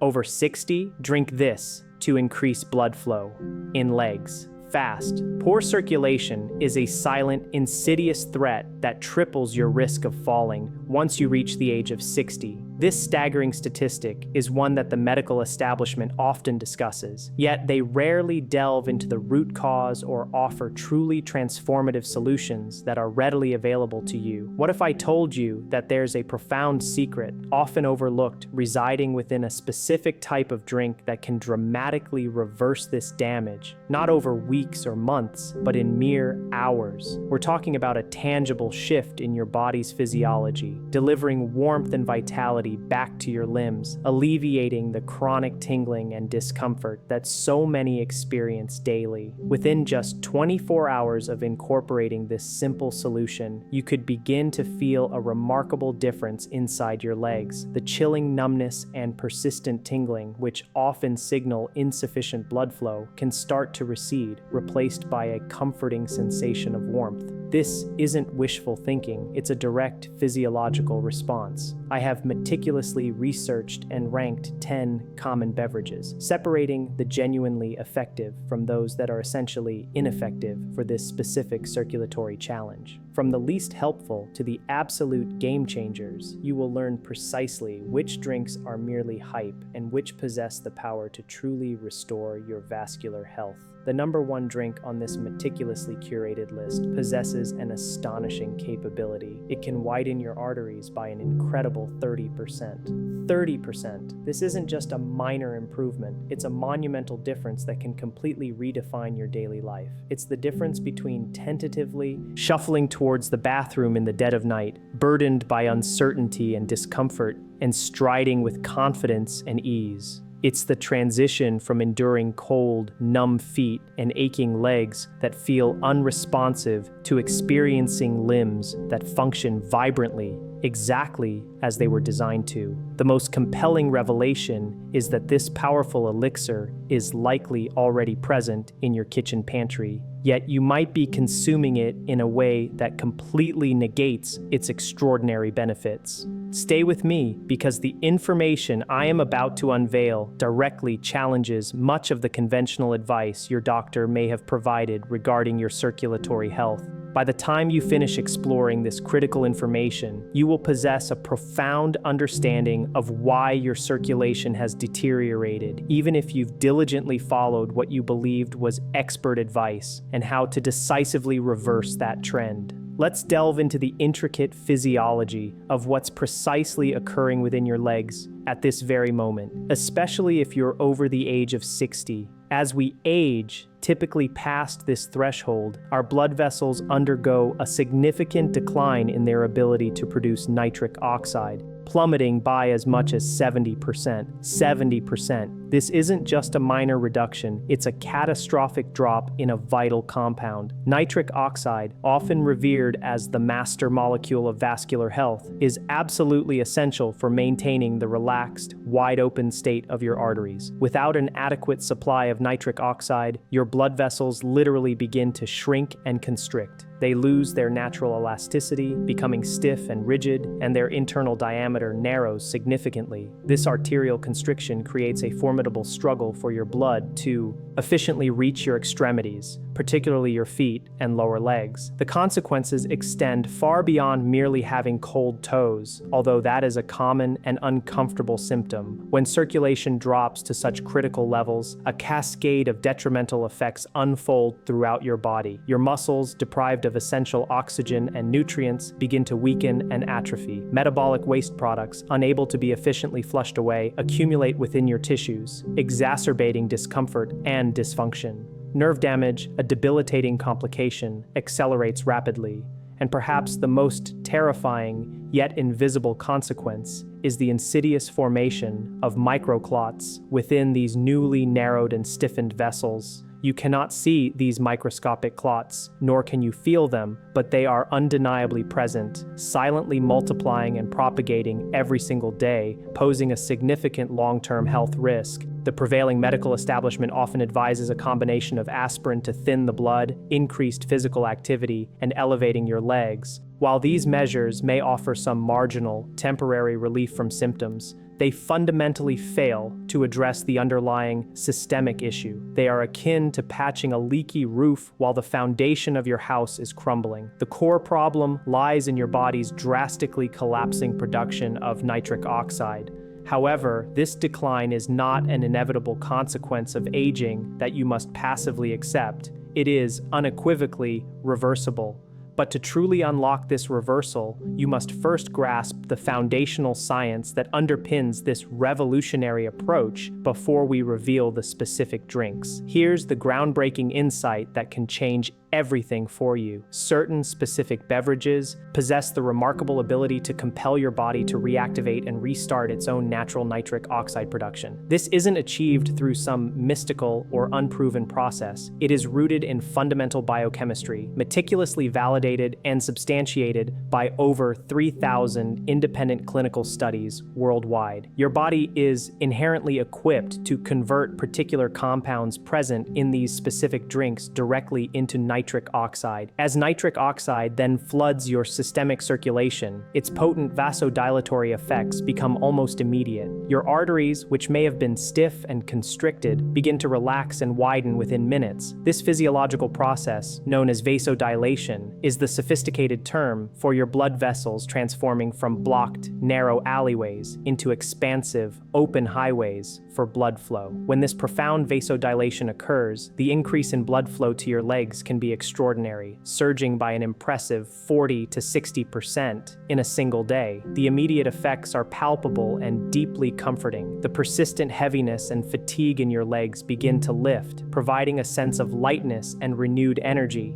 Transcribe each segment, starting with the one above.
Over 60, drink this to increase blood flow. In legs, fast. Poor circulation is a silent, insidious threat that triples your risk of falling once you reach the age of 60. This staggering statistic is one that the medical establishment often discusses, yet they rarely delve into the root cause or offer truly transformative solutions that are readily available to you. What if I told you that there's a profound secret, often overlooked, residing within a specific type of drink that can dramatically reverse this damage, not over weeks or months, but in mere hours? We're talking about a tangible shift in your body's physiology, delivering warmth and vitality back to your limbs, alleviating the chronic tingling and discomfort that so many experience daily. Within just 24 hours of incorporating this simple solution, you could begin to feel a remarkable difference inside your legs. The chilling numbness and persistent tingling, which often signal insufficient blood flow, can start to recede, replaced by a comforting sensation of warmth. This isn't wishful thinking, it's a direct physiological response. I have meticulously researched and ranked 10 common beverages, separating the genuinely effective from those that are essentially ineffective for this specific circulatory challenge. From the least helpful to the absolute game changers, you will learn precisely which drinks are merely hype and which possess the power to truly restore your vascular health. The number one drink on this meticulously curated list possesses an astonishing capability. It can widen your arteries by an incredible 30%. 30%. This isn't just a minor improvement, it's a monumental difference that can completely redefine your daily life. It's the difference between tentatively shuffling towards the bathroom in the dead of night, burdened by uncertainty and discomfort, and striding with confidence and ease. It's the transition from enduring cold, numb feet and aching legs that feel unresponsive to experiencing limbs that function vibrantly, exactly as they were designed to. The most compelling revelation is that this powerful elixir is likely already present in your kitchen pantry, yet you might be consuming it in a way that completely negates its extraordinary benefits. Stay with me, because the information I am about to unveil directly challenges much of the conventional advice your doctor may have provided regarding your circulatory health. By the time you finish exploring this critical information, you will possess a profound understanding of why your circulation has deteriorated, even if you've diligently followed what you believed was expert advice, and how to decisively reverse that trend. Let's delve into the intricate physiology of what's precisely occurring within your legs at this very moment, especially if you're over the age of 60. As we age, typically past this threshold, our blood vessels undergo a significant decline in their ability to produce nitric oxide, plummeting by as much as 70%. 70%. This isn't just a minor reduction, it's a catastrophic drop in a vital compound. Nitric oxide, often revered as the master molecule of vascular health, is absolutely essential for maintaining the relaxed, wide-open state of your arteries. Without an adequate supply of nitric oxide, your blood vessels literally begin to shrink and constrict. They lose their natural elasticity, becoming stiff and rigid, and their internal diameter narrows significantly. This arterial constriction creates a formidable struggle for your blood to efficiently reach your extremities, particularly your feet and lower legs. The consequences extend far beyond merely having cold toes, although that is a common and uncomfortable symptom. When circulation drops to such critical levels, a cascade of detrimental effects unfold throughout your body. Your muscles, deprived of essential oxygen and nutrients, begin to weaken and atrophy. Metabolic waste products, unable to be efficiently flushed away, accumulate within your tissues, exacerbating discomfort and dysfunction. Nerve damage, a debilitating complication, accelerates rapidly, and perhaps the most terrifying yet invisible consequence is the insidious formation of microclots within these newly narrowed and stiffened vessels. You cannot see these microscopic clots, nor can you feel them, but they are undeniably present, silently multiplying and propagating every single day, posing a significant long-term health risk. The prevailing medical establishment often advises a combination of aspirin to thin the blood, increased physical activity, and elevating your legs. While these measures may offer some marginal, temporary relief from symptoms, they fundamentally fail to address the underlying systemic issue. They are akin to patching a leaky roof while the foundation of your house is crumbling. The core problem lies in your body's drastically collapsing production of nitric oxide. However, this decline is not an inevitable consequence of aging that you must passively accept. It is unequivocally reversible. But to truly unlock this reversal, you must first grasp the foundational science that underpins this revolutionary approach before we reveal the specific drinks. Here's the groundbreaking insight that can change everything for you. Certain specific beverages possess the remarkable ability to compel your body to reactivate and restart its own natural nitric oxide production. This isn't achieved through some mystical or unproven process. It is rooted in fundamental biochemistry, meticulously validated and substantiated by over 3,000 independent clinical studies worldwide. Your body is inherently equipped to convert particular compounds present in these specific drinks directly into nitric oxide. As nitric oxide then floods your systemic circulation, its potent vasodilatory effects become almost immediate. Your arteries, which may have been stiff and constricted, begin to relax and widen within minutes. This physiological process, known as vasodilation, is the sophisticated term for your blood vessels transforming from blocked, narrow alleyways into expansive, open highways for blood flow. When this profound vasodilation occurs, the increase in blood flow to your legs can be extraordinary, surging by an impressive 40 to 60% in a single day. The immediate effects are palpable and deeply comforting. The persistent heaviness and fatigue in your legs begin to lift, providing a sense of lightness and renewed energy.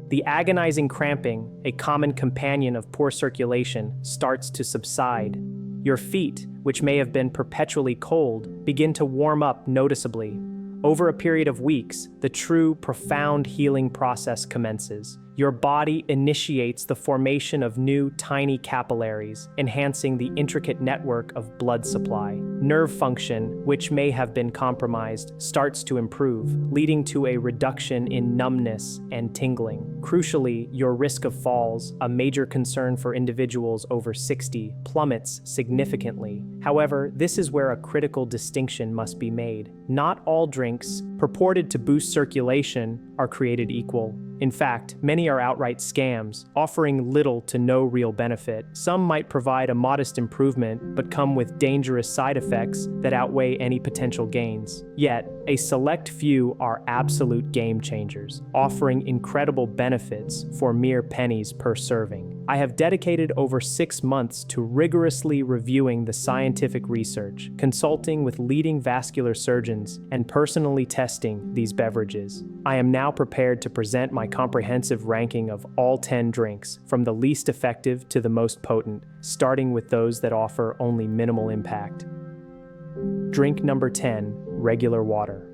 The agonizing cramping, a common companion of poor circulation, starts to subside. Your feet, which may have been perpetually cold, begin to warm up noticeably. Over a period of weeks, the true, profound healing process commences. Your body initiates the formation of new, tiny capillaries, enhancing the intricate network of blood supply. Nerve function, which may have been compromised, starts to improve, leading to a reduction in numbness and tingling. Crucially, your risk of falls, a major concern for individuals over 60, plummets significantly. However, this is where a critical distinction must be made. Not all drinks purported to boost circulation are created equal. In fact, many are outright scams, offering little to no real benefit. Some might provide a modest improvement, but come with dangerous side effects that outweigh any potential gains. Yet, a select few are absolute game changers, offering incredible benefits for mere pennies per serving. I have dedicated over 6 months to rigorously reviewing the scientific research, consulting with leading vascular surgeons, and personally testing these beverages. I am now prepared to present my comprehensive ranking of all 10 drinks, from the least effective to the most potent, starting with those that offer only minimal impact. Drink number 10, regular water.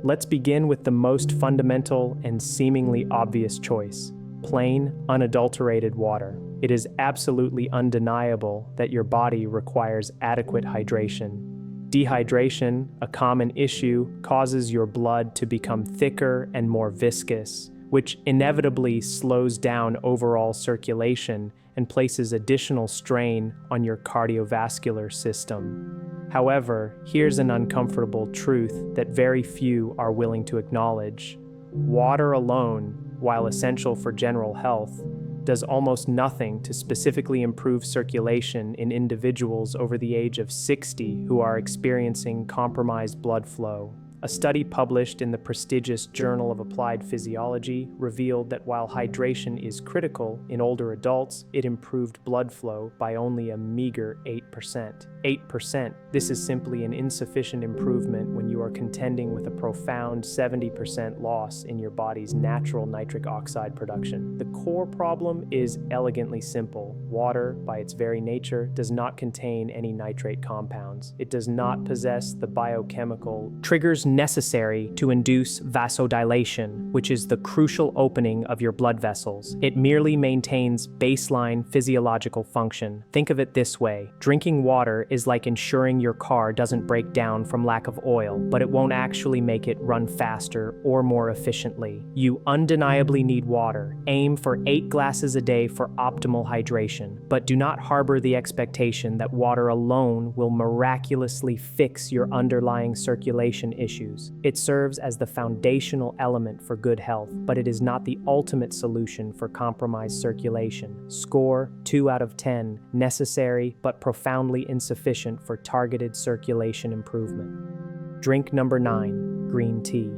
Let's begin with the most fundamental and seemingly obvious choice: plain, unadulterated water. It is absolutely undeniable that your body requires adequate hydration. Dehydration, a common issue, causes your blood to become thicker and more viscous, which inevitably slows down overall circulation and places additional strain on your cardiovascular system. However, here's an uncomfortable truth that very few are willing to acknowledge. Water alone, while essential for general health, does almost nothing to specifically improve circulation in individuals over the age of 60 who are experiencing compromised blood flow. A study published in the prestigious Journal of Applied Physiology revealed that while hydration is critical in older adults, it improved blood flow by only a meager 8%. 8%. This is simply an insufficient improvement when you are contending with a profound 70% loss in your body's natural nitric oxide production. The core problem is elegantly simple. Water, by its very nature, does not contain any nitrate compounds. It does not possess the biochemical triggers necessary to induce vasodilation, which is the crucial opening of your blood vessels. It merely maintains baseline physiological function. Think of it this way: drinking water is like ensuring your car doesn't break down from lack of oil, but it won't actually make it run faster or more efficiently. You undeniably need water. Aim for 8 glasses a day for optimal hydration, but do not harbor the expectation that water alone will miraculously fix your underlying circulation issues. It serves as the foundational element for good health, but it is not the ultimate solution for compromised circulation. Score 2 out of 10, necessary but profoundly insufficient for targeted circulation improvement. Drink number 9, green tea.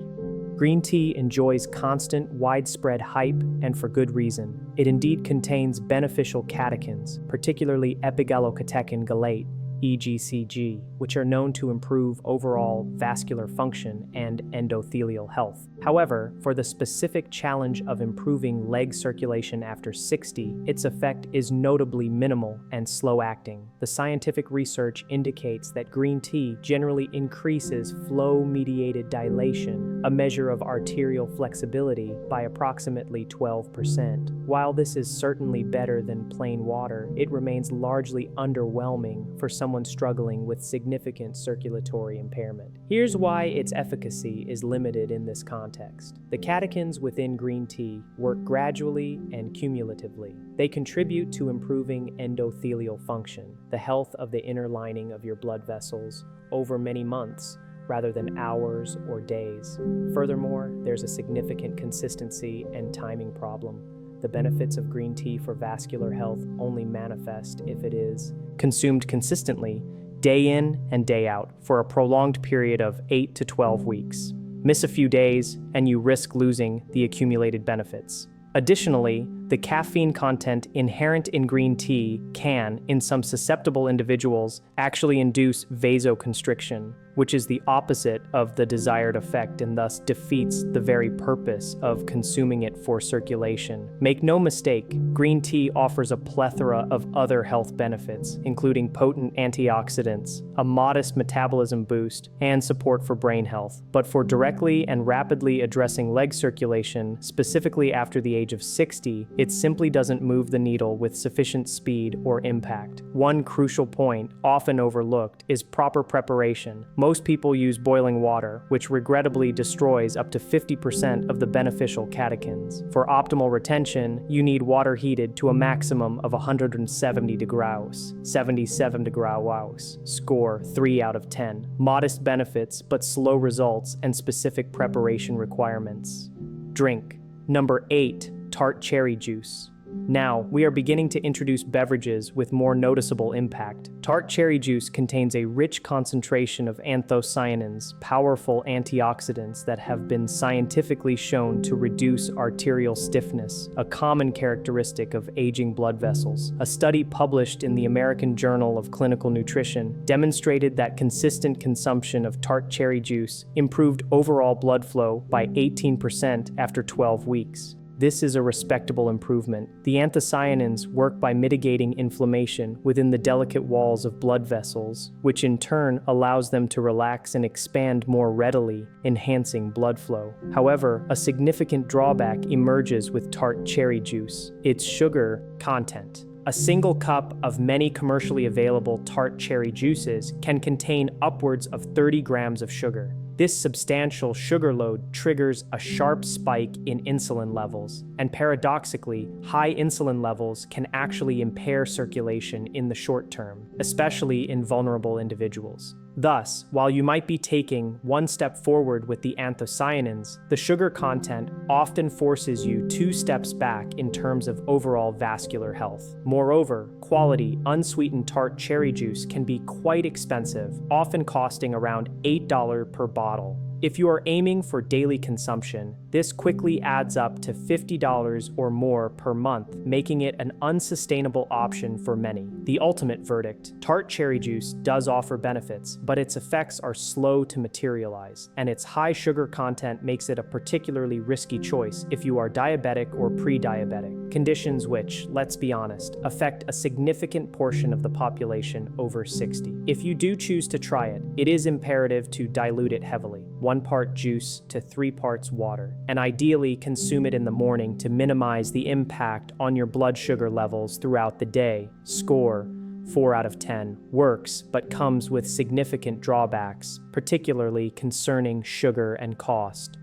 Green tea enjoys constant, widespread hype, and for good reason. It indeed contains beneficial catechins, particularly epigallocatechin gallate, EGCG, which are known to improve overall vascular function and endothelial health. However, for the specific challenge of improving leg circulation after 60, its effect is notably minimal and slow-acting. The scientific research indicates that green tea generally increases flow-mediated dilation, a measure of arterial flexibility, by approximately 12%. While this is certainly better than plain water, it remains largely underwhelming for someone struggling with significant circulatory impairment. Here's why its efficacy is limited in this context. The catechins within green tea work gradually and cumulatively. They contribute to improving endothelial function, the health of the inner lining of your blood vessels, over many months, rather than hours or days. Furthermore, there's a significant consistency and timing problem. The benefits of green tea for vascular health only manifest if it is consumed consistently, day in and day out, for a prolonged period of 8 to 12 weeks. Miss a few days, and you risk losing the accumulated benefits. Additionally, the caffeine content inherent in green tea can, in some susceptible individuals, actually induce vasoconstriction, which is the opposite of the desired effect and thus defeats the very purpose of consuming it for circulation. Make no mistake, green tea offers a plethora of other health benefits, including potent antioxidants, a modest metabolism boost, and support for brain health. But for directly and rapidly addressing leg circulation, specifically after the age of 60, it simply doesn't move the needle with sufficient speed or impact. One crucial point, often overlooked, is proper preparation. Most people use boiling water, which regrettably destroys up to 50% of the beneficial catechins. For optimal retention, you need water heated to a maximum of 170 degrees, 77 degrees. Score 3 out of 10. Modest benefits, but slow results and specific preparation requirements. Drink. Number 8, tart cherry juice. Now, we are beginning to introduce beverages with more noticeable impact. Tart cherry juice contains a rich concentration of anthocyanins, powerful antioxidants that have been scientifically shown to reduce arterial stiffness, a common characteristic of aging blood vessels. A study published in the American Journal of Clinical Nutrition demonstrated that consistent consumption of tart cherry juice improved overall blood flow by 18% after 12 weeks. This is a respectable improvement. The anthocyanins work by mitigating inflammation within the delicate walls of blood vessels, which in turn allows them to relax and expand more readily, enhancing blood flow. However, a significant drawback emerges with tart cherry juice: its sugar content. A single cup of many commercially available tart cherry juices can contain upwards of 30 grams of sugar. This substantial sugar load triggers a sharp spike in insulin levels, and paradoxically, high insulin levels can actually impair circulation in the short term, especially in vulnerable individuals. Thus, while you might be taking one step forward with the anthocyanins, the sugar content often forces you 2 steps back in terms of overall vascular health. Moreover, quality, unsweetened tart cherry juice can be quite expensive, often costing around $8 per bottle. If you are aiming for daily consumption, this quickly adds up to $50 or more per month, making it an unsustainable option for many. The ultimate verdict: tart cherry juice does offer benefits, but its effects are slow to materialize, and its high sugar content makes it a particularly risky choice if you are diabetic or pre-diabetic, conditions which, let's be honest, affect a significant portion of the population over 60. If you do choose to try it, it is imperative to dilute it heavily. 1 part juice to 3 parts water, and ideally consume it in the morning to minimize the impact on your blood sugar levels throughout the day. Score 4 out of 10. Works, but comes with significant drawbacks, particularly concerning sugar and cost.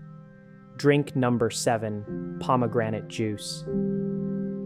Drink number 7, pomegranate juice.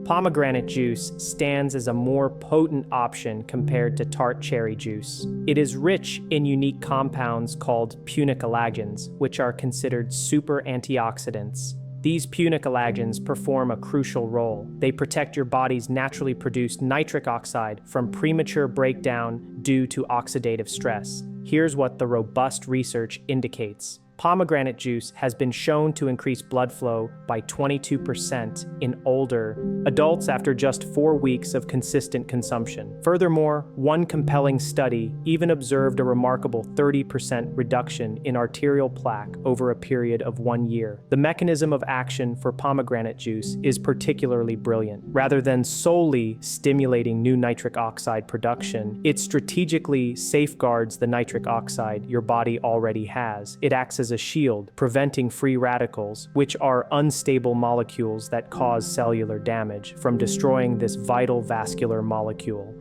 Pomegranate juice stands as a more potent option compared to tart cherry juice. It is rich in unique compounds called punicalagins, which are considered super antioxidants. These punicalagins perform a crucial role. They protect your body's naturally produced nitric oxide from premature breakdown due to oxidative stress. Here's what the robust research indicates. Pomegranate juice has been shown to increase blood flow by 22% in older adults after just 4 weeks of consistent consumption. Furthermore, one compelling study even observed a remarkable 30% reduction in arterial plaque over a period of 1 year. The mechanism of action for pomegranate juice is particularly brilliant. Rather than solely stimulating new nitric oxide production, it strategically safeguards the nitric oxide your body already has. It acts as a shield, preventing free radicals, which are unstable molecules that cause cellular damage, from destroying this vital vascular molecule.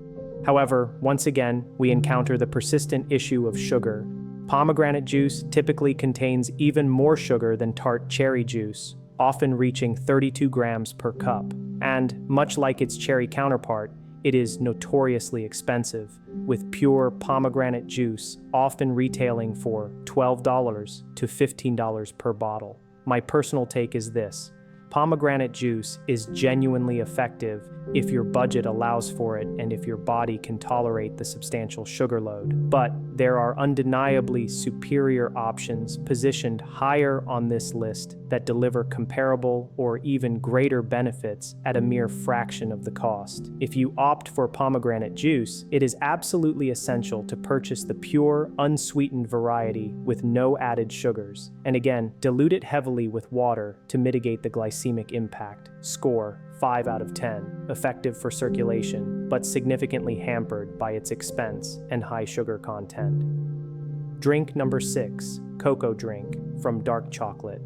However, once again, we encounter the persistent issue of sugar. Pomegranate juice typically contains even more sugar than tart cherry juice, often reaching 32 grams per cup. And, much like its cherry counterpart, it is notoriously expensive, with pure pomegranate juice often retailing for $12 to $15 per bottle. My personal take is this: pomegranate juice is genuinely effective if your budget allows for it and if your body can tolerate the substantial sugar load. But there are undeniably superior options positioned higher on this list that deliver comparable or even greater benefits at a mere fraction of the cost. If you opt for pomegranate juice, it is absolutely essential to purchase the pure, unsweetened variety with no added sugars. And again, dilute it heavily with water to mitigate the glycemic impact. Score 5 out of 10. Effective for circulation, but significantly hampered by its expense and high sugar content. Drink number 6, cocoa drink from dark chocolate.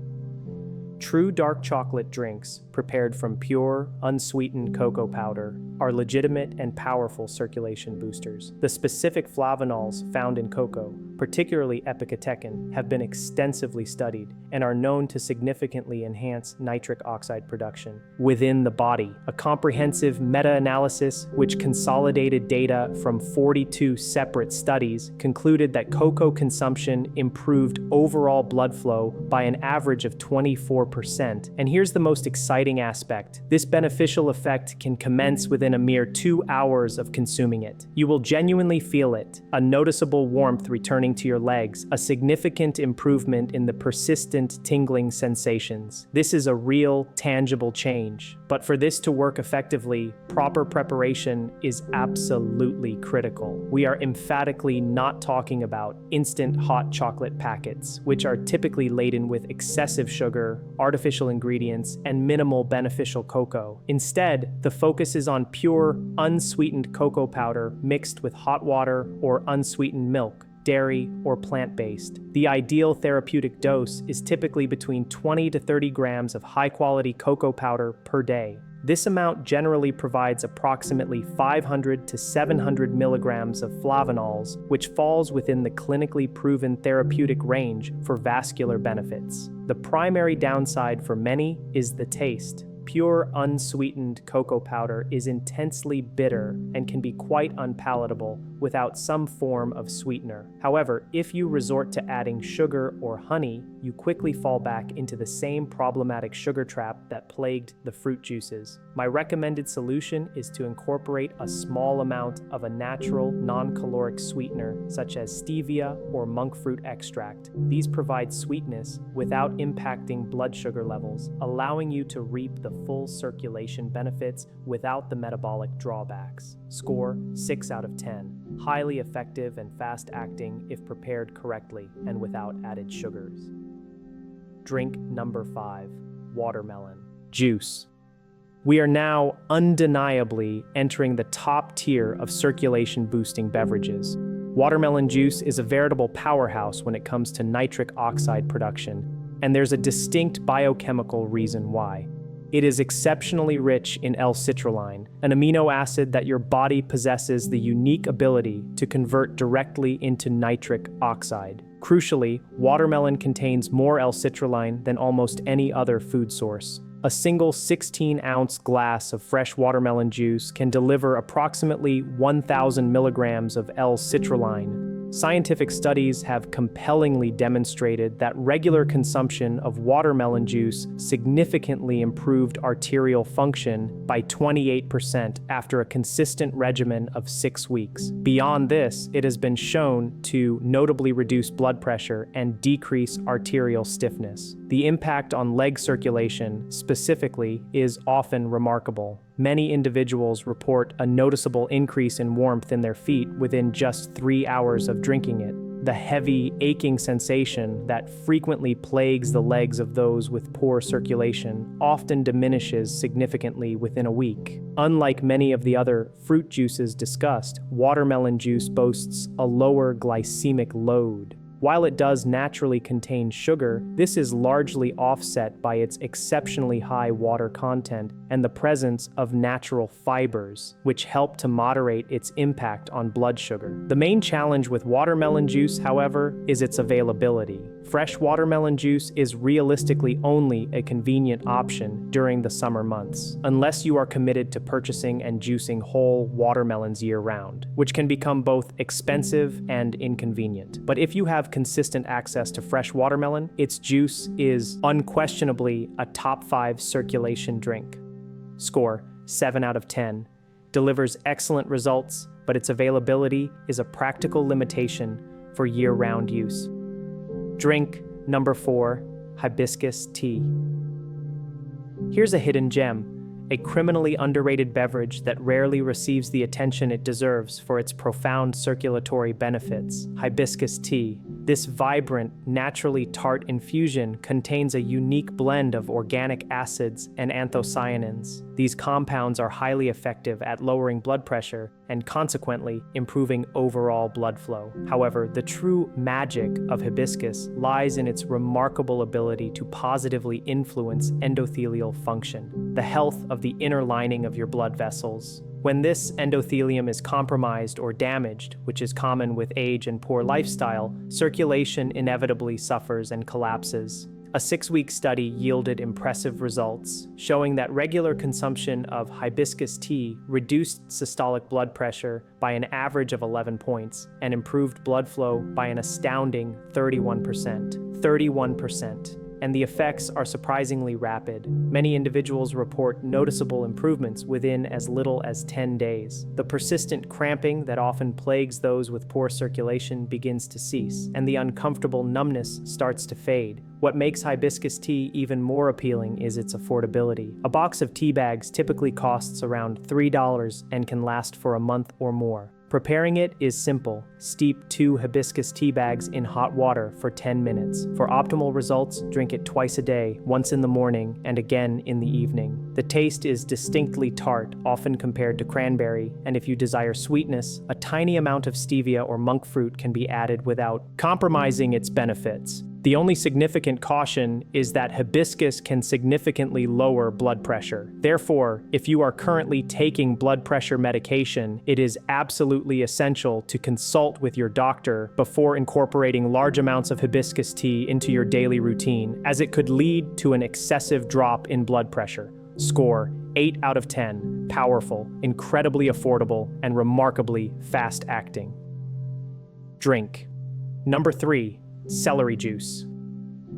True dark chocolate drinks, prepared from pure, unsweetened cocoa powder, are legitimate and powerful circulation boosters. The specific flavanols found in cocoa, particularly epicatechin, have been extensively studied and are known to significantly enhance nitric oxide production within the body. A comprehensive meta-analysis, which consolidated data from 42 separate studies, concluded that cocoa consumption improved overall blood flow by an average of 24%. And here's the most exciting aspect: this beneficial effect can commence within a mere 2 hours of consuming it. You will genuinely feel it, a noticeable warmth returning to your legs, a significant improvement in the persistent tingling sensations. This is a real, tangible change. But for this to work effectively, proper preparation is absolutely critical. We are emphatically not talking about instant hot chocolate packets, which are typically laden with excessive sugar, artificial ingredients, and minimal beneficial cocoa. Instead, the focus is on pure, unsweetened cocoa powder mixed with hot water or unsweetened milk, dairy, or plant-based. The ideal therapeutic dose is typically between 20 to 30 grams of high-quality cocoa powder per day. This amount generally provides approximately 500 to 700 milligrams of flavanols, which falls within the clinically proven therapeutic range for vascular benefits. The primary downside for many is the taste. Pure, unsweetened cocoa powder is intensely bitter and can be quite unpalatable without some form of sweetener. However, if you resort to adding sugar or honey, you quickly fall back into the same problematic sugar trap that plagued the fruit juices. My recommended solution is to incorporate a small amount of a natural, non-caloric sweetener, such as stevia or monk fruit extract. These provide sweetness without impacting blood sugar levels, allowing you to reap the full circulation benefits without the metabolic drawbacks. Score 6 out of 10. Highly effective and fast-acting if prepared correctly and without added sugars. Drink number 5, watermelon juice. We are now undeniably entering the top tier of circulation-boosting beverages. Watermelon juice is a veritable powerhouse when it comes to nitric oxide production, and there's a distinct biochemical reason why. It is exceptionally rich in L-citrulline, an amino acid that your body possesses the unique ability to convert directly into nitric oxide. Crucially, watermelon contains more L-citrulline than almost any other food source. A single 16-ounce glass of fresh watermelon juice can deliver approximately 1,000 milligrams of L-citrulline. Scientific studies have compellingly demonstrated that regular consumption of watermelon juice significantly improved arterial function by 28% after a consistent regimen of 6 weeks. Beyond this, it has been shown to notably reduce blood pressure and decrease arterial stiffness. The impact on leg circulation, specifically, is often remarkable. Many individuals report a noticeable increase in warmth in their feet within just 3 hours of drinking it. The heavy, aching sensation that frequently plagues the legs of those with poor circulation often diminishes significantly within a week. Unlike many of the other fruit juices discussed, watermelon juice boasts a lower glycemic load. While it does naturally contain sugar, this is largely offset by its exceptionally high water content and the presence of natural fibers, which help to moderate its impact on blood sugar. The main challenge with watermelon juice, however, is its availability. Fresh watermelon juice is realistically only a convenient option during the summer months, unless you are committed to purchasing and juicing whole watermelons year-round, which can become both expensive and inconvenient. But if you have consistent access to fresh watermelon, its juice is unquestionably a top 5 circulation drink. Score: 7 out of 10. Delivers excellent results, but its availability is a practical limitation for year-round use. Drink number 4, hibiscus tea. Here's a hidden gem, a criminally underrated beverage that rarely receives the attention it deserves for its profound circulatory benefits. Hibiscus tea. This vibrant, naturally tart infusion contains a unique blend of organic acids and anthocyanins. These compounds are highly effective at lowering blood pressure and consequently improving overall blood flow. However, the true magic of hibiscus lies in its remarkable ability to positively influence endothelial function, the health of the inner lining of your blood vessels. When this endothelium is compromised or damaged, which is common with age and poor lifestyle, circulation inevitably suffers and collapses. A 6-week study yielded impressive results, showing that regular consumption of hibiscus tea reduced systolic blood pressure by an average of 11 points and improved blood flow by an astounding 31%. 31%. And the effects are surprisingly rapid. Many individuals report noticeable improvements within as little as 10 days. The persistent cramping that often plagues those with poor circulation begins to cease, and the uncomfortable numbness starts to fade. What makes hibiscus tea even more appealing is its affordability. A box of tea bags typically costs around $3 and can last for a month or more. Preparing it is simple. Steep 2 hibiscus tea bags in hot water for 10 minutes. For optimal results, drink it twice a day, once in the morning and again in the evening. The taste is distinctly tart, often compared to cranberry, and if you desire sweetness, a tiny amount of stevia or monk fruit can be added without compromising its benefits. The only significant caution is that hibiscus can significantly lower blood pressure. Therefore, if you are currently taking blood pressure medication, it is absolutely essential to consult with your doctor before incorporating large amounts of hibiscus tea into your daily routine, as it could lead to an excessive drop in blood pressure. Score: 8 out of 10. Powerful, incredibly affordable, and remarkably fast-acting. Drink. Number 3. Celery juice.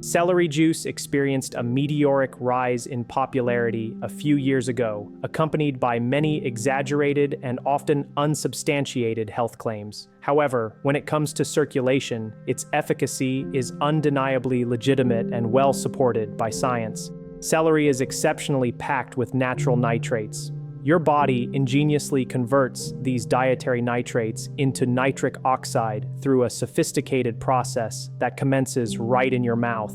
Celery juice experienced a meteoric rise in popularity a few years ago, accompanied by many exaggerated and often unsubstantiated health claims. However, when it comes to circulation, its efficacy is undeniably legitimate and well supported by science. Celery is exceptionally packed with natural nitrates. Your body ingeniously converts these dietary nitrates into nitric oxide through a sophisticated process that commences right in your mouth.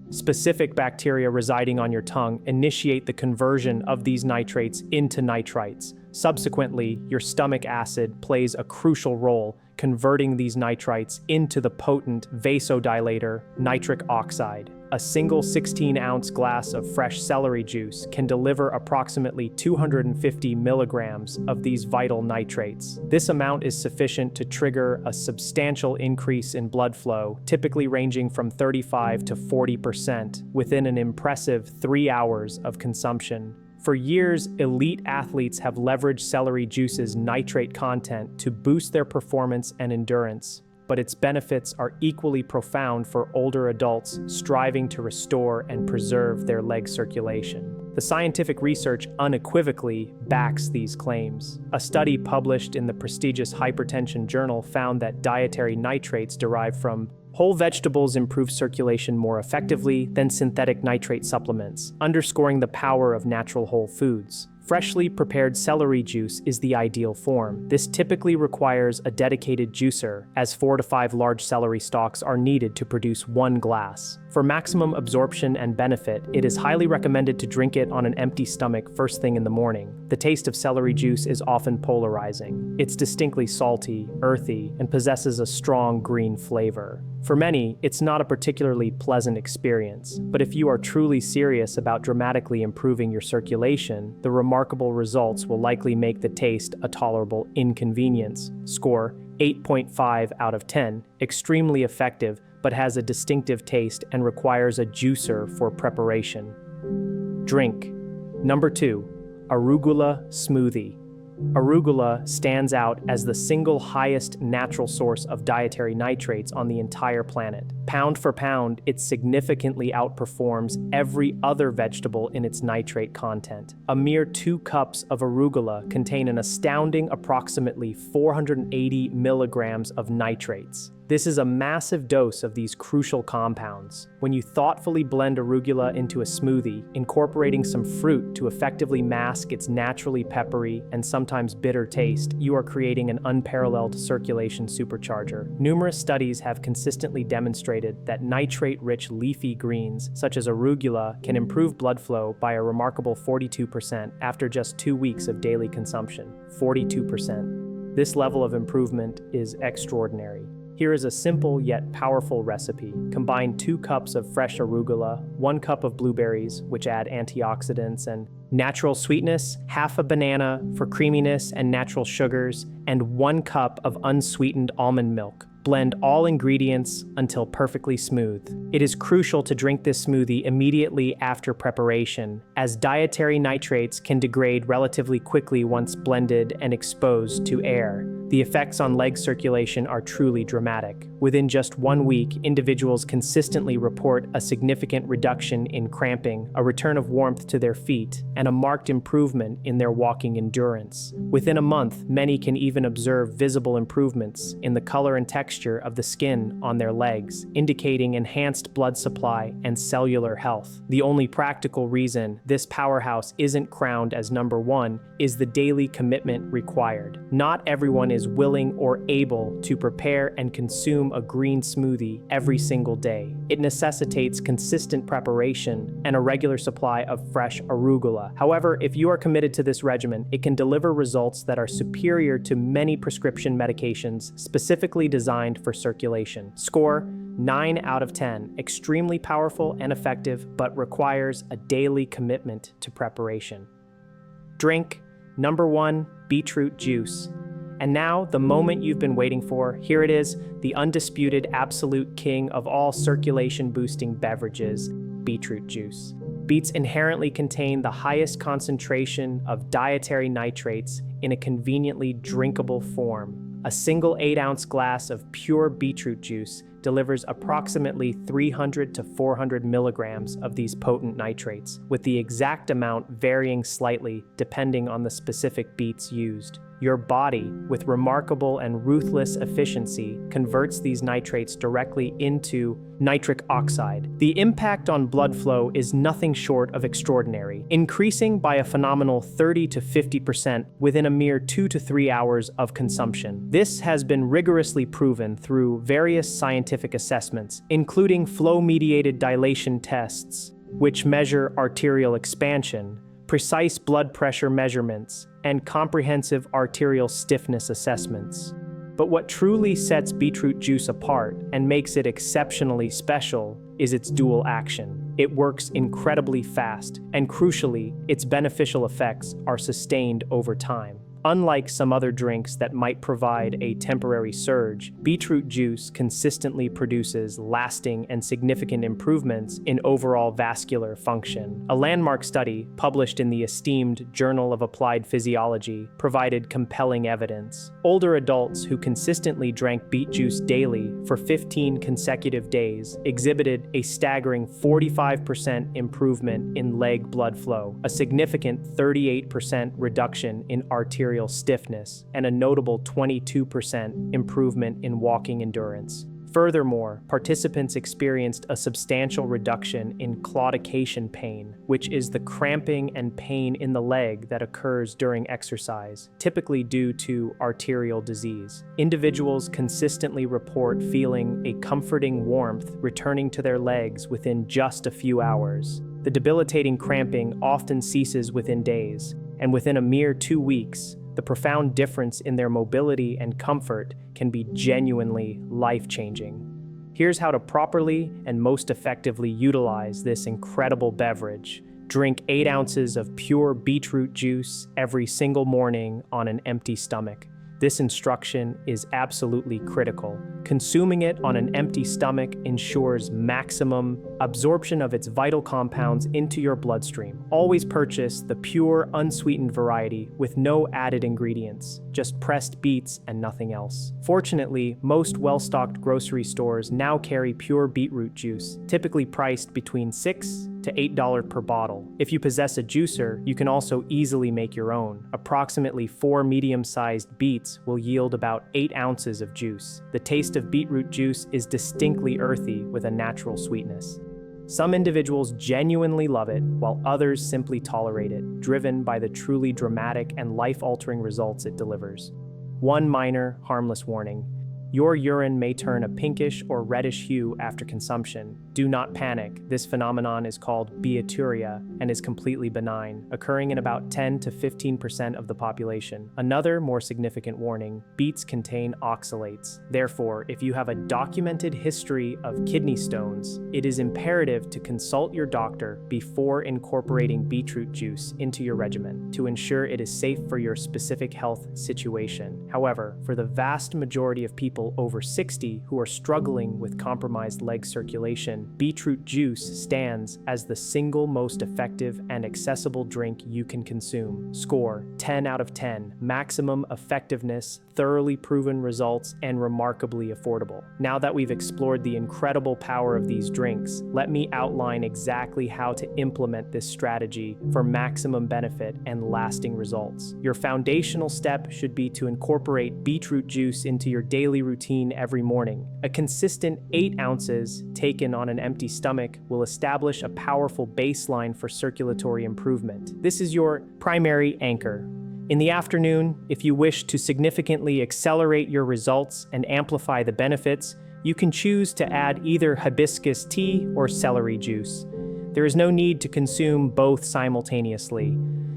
Specific bacteria residing on your tongue initiate the conversion of these nitrates into nitrites. Subsequently, your stomach acid plays a crucial role, converting these nitrites into the potent vasodilator, nitric oxide. A single 16-ounce glass of fresh celery juice can deliver approximately 250 milligrams of these vital nitrates. This amount is sufficient to trigger a substantial increase in blood flow, typically ranging from 35 to 40%, within an impressive 3 hours of consumption. For years, elite athletes have leveraged celery juice's nitrate content to boost their performance and endurance, but its benefits are equally profound for older adults striving to restore and preserve their leg circulation. The scientific research unequivocally backs these claims. A study published in the prestigious Hypertension Journal found that dietary nitrates derived from whole vegetables improve circulation more effectively than synthetic nitrate supplements, underscoring the power of natural whole foods. Freshly prepared celery juice is the ideal form. This typically requires a dedicated juicer, as 4 to 5 large celery stalks are needed to produce 1 glass. For maximum absorption and benefit, it is highly recommended to drink it on an empty stomach first thing in the morning. The taste of celery juice is often polarizing. It's distinctly salty, earthy, and possesses a strong green flavor. For many, it's not a particularly pleasant experience, but if you are truly serious about dramatically improving your circulation, the remarkable results will likely make the taste a tolerable inconvenience. Score 8.5 out of 10, extremely effective, but has a distinctive taste and requires a juicer for preparation. Drink. Number 2, arugula smoothie. Arugula stands out as the single highest natural source of dietary nitrates on the entire planet. Pound for pound, it significantly outperforms every other vegetable in its nitrate content. A mere 2 cups of arugula contain an astounding approximately 480 milligrams of nitrates. This is a massive dose of these crucial compounds. When you thoughtfully blend arugula into a smoothie, incorporating some fruit to effectively mask its naturally peppery and sometimes bitter taste, you are creating an unparalleled circulation supercharger. Numerous studies have consistently demonstrated that nitrate-rich leafy greens, such as arugula, can improve blood flow by a remarkable 42% after just 2 weeks of daily consumption. 42%. This level of improvement is extraordinary. Here is a simple yet powerful recipe. Combine 2 cups of fresh arugula, 1 cup of blueberries, which add antioxidants and natural sweetness, half a banana for creaminess and natural sugars, and 1 cup of unsweetened almond milk. Blend all ingredients until perfectly smooth. It is crucial to drink this smoothie immediately after preparation, as dietary nitrates can degrade relatively quickly once blended and exposed to air. The effects on leg circulation are truly dramatic. Within just 1 week, individuals consistently report a significant reduction in cramping, a return of warmth to their feet, and a marked improvement in their walking endurance. Within a month, many can even observe visible improvements in the color and texture of the skin on their legs, indicating enhanced blood supply and cellular health. The only practical reason this powerhouse isn't crowned as number 1 is the daily commitment required. Not everyone is willing or able to prepare and consume a green smoothie every single day. It necessitates consistent preparation and a regular supply of fresh arugula. However, if you are committed to this regimen, it can deliver results that are superior to many prescription medications specifically designed for circulation. Score 9 out of 10, extremely powerful and effective, but requires a daily commitment to preparation. Drink. Number 1, beetroot juice. And now, the moment you've been waiting for, here it is, the undisputed absolute king of all circulation-boosting beverages, beetroot juice. Beets inherently contain the highest concentration of dietary nitrates in a conveniently drinkable form. A single 8-ounce glass of pure beetroot juice delivers approximately 300 to 400 milligrams of these potent nitrates, with the exact amount varying slightly depending on the specific beets used. Your body, with remarkable and ruthless efficiency, converts these nitrates directly into nitric oxide. The impact on blood flow is nothing short of extraordinary, increasing by a phenomenal 30 to 50% within a mere 2 to 3 hours of consumption. This has been rigorously proven through various scientific assessments, including flow-mediated dilation tests, which measure arterial expansion, precise blood pressure measurements, and comprehensive arterial stiffness assessments. But what truly sets beetroot juice apart and makes it exceptionally special is its dual action. It works incredibly fast, and crucially, its beneficial effects are sustained over time. Unlike some other drinks that might provide a temporary surge, beetroot juice consistently produces lasting and significant improvements in overall vascular function. A landmark study published in the esteemed Journal of Applied Physiology provided compelling evidence. Older adults who consistently drank beet juice daily for 15 consecutive days exhibited a staggering 45% improvement in leg blood flow, a significant 38% reduction in arterial stiffness, and a notable 22% improvement in walking endurance. Furthermore, participants experienced a substantial reduction in claudication pain, which is the cramping and pain in the leg that occurs during exercise, typically due to arterial disease. Individuals consistently report feeling a comforting warmth returning to their legs within just a few hours. The debilitating cramping often ceases within days, and within a mere 2 weeks, the profound difference in their mobility and comfort can be genuinely life-changing. Here's how to properly and most effectively utilize this incredible beverage. Drink 8 ounces of pure beetroot juice every single morning on an empty stomach. This instruction is absolutely critical. Consuming it on an empty stomach ensures maximum absorption of its vital compounds into your bloodstream. Always purchase the pure, unsweetened variety with no added ingredients, just pressed beets and nothing else. Fortunately, most well-stocked grocery stores now carry pure beetroot juice, typically priced between $6 to $8 per bottle. If you possess a juicer, you can also easily make your own. Approximately 4 medium-sized beets will yield about 8 ounces of juice. The taste of beetroot juice is distinctly earthy with a natural sweetness. Some individuals genuinely love it, while others simply tolerate it, driven by the truly dramatic and life-altering results it delivers. One minor, harmless warning: your urine may turn a pinkish or reddish hue after consumption. Do not panic. This phenomenon is called beaturia and is completely benign, occurring in about 10 to 15% of the population. Another more significant warning: beets contain oxalates. Therefore, if you have a documented history of kidney stones, it is imperative to consult your doctor before incorporating beetroot juice into your regimen to ensure it is safe for your specific health situation. However, for the vast majority of people over 60 who are struggling with compromised leg circulation, beetroot juice stands as the single most effective and accessible drink you can consume. Score: 10 out of 10. Maximum effectiveness, thoroughly proven results, and remarkably affordable. Now that we've explored the incredible power of these drinks, let me outline exactly how to implement this strategy for maximum benefit and lasting results. Your foundational step should be to incorporate beetroot juice into your daily routine every morning. A consistent 8 ounces taken on an empty stomach will establish a powerful baseline for circulatory improvement. This is your primary anchor. In the afternoon, if you wish to significantly accelerate your results and amplify the benefits, you can choose to add either hibiscus tea or celery juice. There is no need to consume both simultaneously.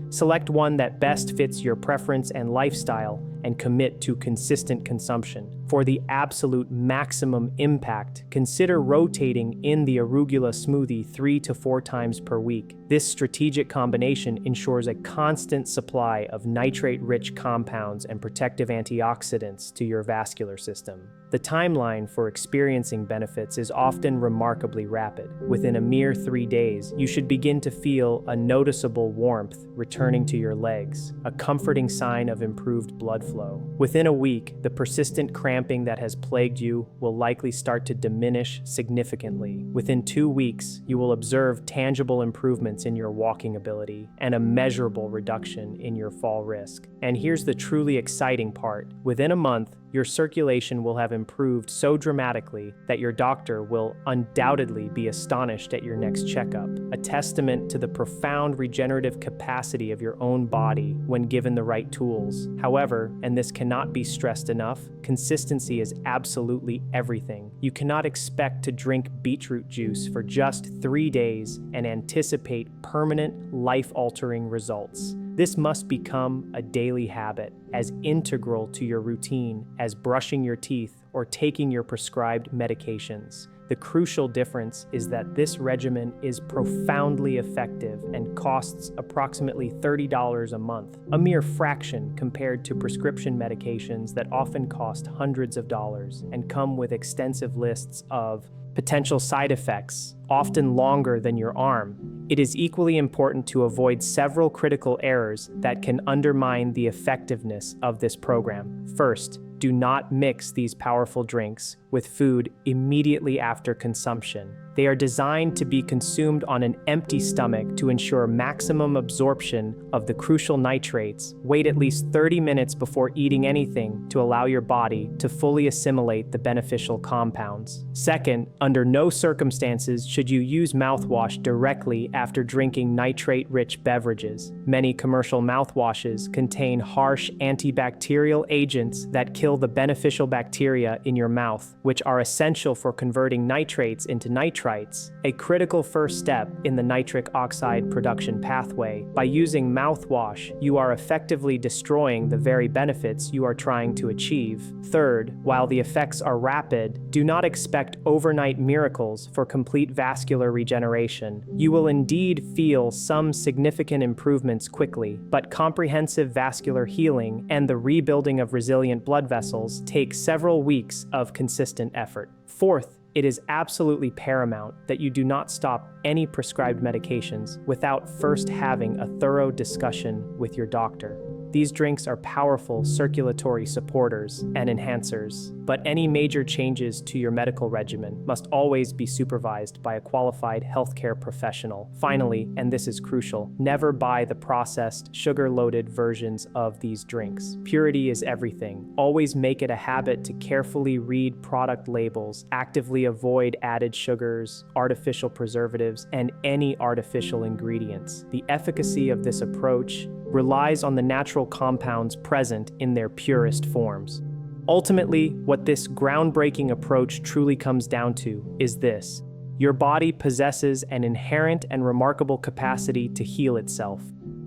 Select one that best fits your preference and lifestyle and commit to consistent consumption. For the absolute maximum impact, consider rotating in the arugula smoothie 3 to 4 times per week. This strategic combination ensures a constant supply of nitrate-rich compounds and protective antioxidants to your vascular system. The timeline for experiencing benefits is often remarkably rapid. Within a mere 3 days, you should begin to feel a noticeable warmth returning to your legs, a comforting sign of improved blood flow. Within a week, the persistent cramping that has plagued you will likely start to diminish significantly. Within 2 weeks, you will observe tangible improvements in your walking ability and a measurable reduction in your fall risk. And here's the truly exciting part: within a month, your circulation will have improved so dramatically that your doctor will undoubtedly be astonished at your next checkup, a testament to the profound regenerative capacity of your own body when given the right tools. However, and this cannot be stressed enough, consistency is absolutely everything. You cannot expect to drink beetroot juice for just 3 days and anticipate permanent, life-altering results. This must become a daily habit, as integral to your routine as brushing your teeth or taking your prescribed medications. The crucial difference is that this regimen is profoundly effective and costs approximately $30 a month, a mere fraction compared to prescription medications that often cost hundreds of dollars and come with extensive lists of potential side effects, often longer than your arm. It is equally important to avoid several critical errors that can undermine the effectiveness of this program. First, do not mix these powerful drinks with food immediately after consumption. They are designed to be consumed on an empty stomach to ensure maximum absorption of the crucial nitrates. Wait at least 30 minutes before eating anything to allow your body to fully assimilate the beneficial compounds. Second, under no circumstances should you use mouthwash directly after drinking nitrate-rich beverages. Many commercial mouthwashes contain harsh antibacterial agents that kill the beneficial bacteria in your mouth, which are essential for converting nitrates into nitrites, a critical first step in the nitric oxide production pathway. By using mouthwash, you are effectively destroying the very benefits you are trying to achieve. Third, while the effects are rapid, do not expect overnight miracles for complete vascular regeneration. You will indeed feel some significant improvements quickly, but comprehensive vascular healing and the rebuilding of resilient blood vessels take several weeks of consistent effort. Fourth, it is absolutely paramount that you do not stop any prescribed medications without first having a thorough discussion with your doctor. These drinks are powerful circulatory supporters and enhancers, but any major changes to your medical regimen must always be supervised by a qualified healthcare professional. Finally, and this is crucial, never buy the processed, sugar-loaded versions of these drinks. Purity is everything. Always make it a habit to carefully read product labels, actively avoid added sugars, artificial preservatives, and any artificial ingredients. The efficacy of this approach relies on the natural compounds present in their purest forms. Ultimately, what this groundbreaking approach truly comes down to is this: your body possesses an inherent and remarkable capacity to heal itself.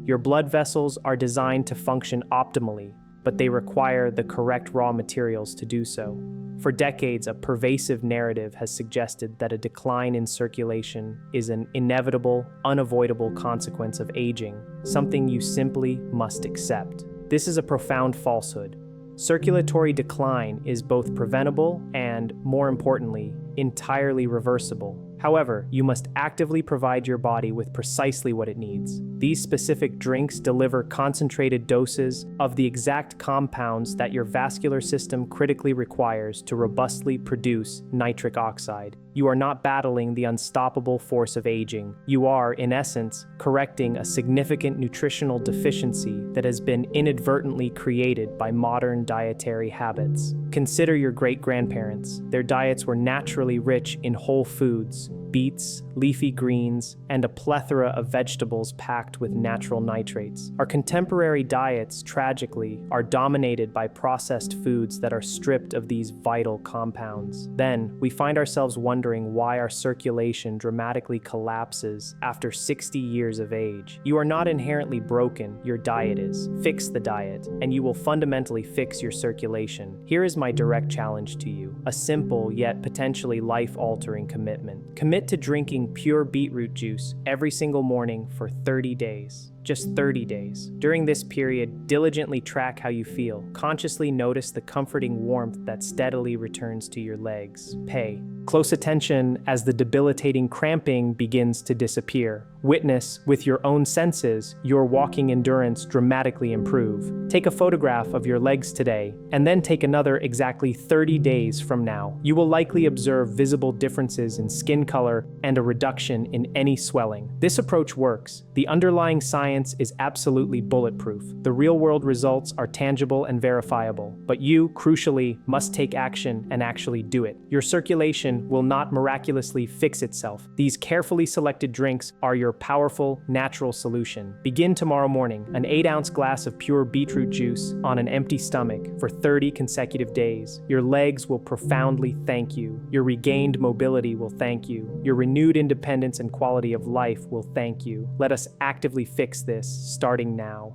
Your blood vessels are designed to function optimally, but they require the correct raw materials to do so. For decades, a pervasive narrative has suggested that a decline in circulation is an inevitable, unavoidable consequence of aging, something you simply must accept. This is a profound falsehood. Circulatory decline is both preventable and, more importantly, entirely reversible. However, you must actively provide your body with precisely what it needs. These specific drinks deliver concentrated doses of the exact compounds that your vascular system critically requires to robustly produce nitric oxide. You are not battling the unstoppable force of aging. You are, in essence, correcting a significant nutritional deficiency that has been inadvertently created by modern dietary habits. Consider your great-grandparents. Their diets were naturally rich in whole foods, beets, leafy greens, and a plethora of vegetables packed with natural nitrates. Our contemporary diets, tragically, are dominated by processed foods that are stripped of these vital compounds. Then, we find ourselves wondering why our circulation dramatically collapses after 60 years of age. You are not inherently broken, your diet is. Fix the diet, and you will fundamentally fix your circulation. Here is my direct challenge to you, a simple yet potentially life-altering commitment. Commit to drinking pure beetroot juice every single morning for 30 days. Just 30 days. During this period, diligently track how you feel. Consciously notice the comforting warmth that steadily returns to your legs. Pay close attention as the debilitating cramping begins to disappear. Witness with your own senses your walking endurance dramatically improve. Take a photograph of your legs today, and then take another exactly 30 days from now. You will likely observe visible differences in skin color and a reduction in any swelling. This approach works. The underlying science is absolutely bulletproof. The real-world results are tangible and verifiable, but you, crucially, must take action and actually do it. Your circulation will not miraculously fix itself. These carefully selected drinks are your powerful, natural solution. Begin tomorrow morning, an 8-ounce glass of pure beetroot juice on an empty stomach for 30 consecutive days. Your legs will profoundly thank you. Your regained mobility will thank you. Your renewed independence and quality of life will thank you. Let us actively fix this starting now.